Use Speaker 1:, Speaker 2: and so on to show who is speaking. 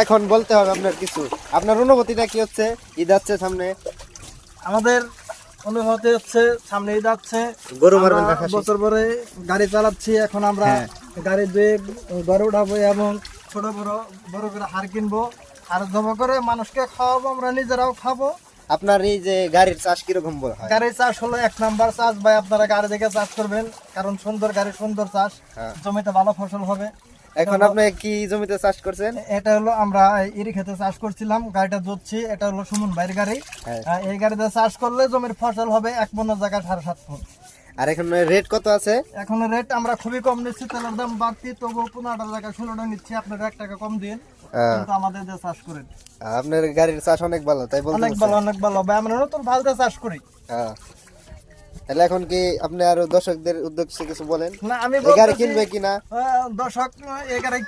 Speaker 1: এখন বলতে হবে আপনার কিছু, আপনার অনুভূতিটা কি হচ্ছে? ঈদ আসছে সামনে,
Speaker 2: আমাদের অনুভূতি হচ্ছে সামনে ঈদ আসছে,
Speaker 1: গরু মারবেন না খাসি?
Speaker 2: বছর পরে গাড়ি চালাচ্ছি, এখন আমরা গাড়ি দিয়ে ঘরে উঠাবো এবং ছোট বড় বড় করে হাড় কিনবো, আর জমা করে মানুষকে খাওয়াবো, আমরা নিজেরাও খাবো।
Speaker 1: আপনার এই যে গাড়ির চাষ কিরকম হয়?
Speaker 2: গাড়ির চাষ হলো 1 নাম্বার চাষ ভাই, আপনারা গাড়ি দেখে চাষ করবেন, কারণ সুন্দর গাড়ি সুন্দর চাষ, জমিতে ভালো ফসল হবে।
Speaker 1: এখন আপনি কি জমিতে চাষ করছেন?
Speaker 2: এটা হলো আমরা ইরি খেতে চাষ করছিলাম, গাড়িটা ধুচ্ছি, এটা হলো সুমন ভাইয়ের গাড়ি। এই গাড়িতে চাষ করলে জমির ফসল হবে 1 মনের জায়গায় 7.5 মণ।
Speaker 1: আর এখন রেট কত আছে?
Speaker 2: এখন রেট আমরা খুবই কম নিচ্ছি, তেলের দাম বাড়তি, তবু 15টার জায়গায় 16টা নিচ্ছি, আপনারা 1 টাকা কম দিন, কিন্তু আমাদের দিয়ে চাষ করেন।
Speaker 1: আপনার গাড়ির চাষ অনেক ভালো, তাই বলতে
Speaker 2: অনেক ভালো, অনেক ভালো ভাই, আমরা নতুন ভালটা চাষ করি।
Speaker 1: তাহলে এখন কি আপনি আরো দর্শকদের উদ্দেশ্যে কিছু বলেন?
Speaker 2: না, আমি
Speaker 1: এই গাড়ি কিনবে কিনা?
Speaker 2: দর্শক এই গাড়ি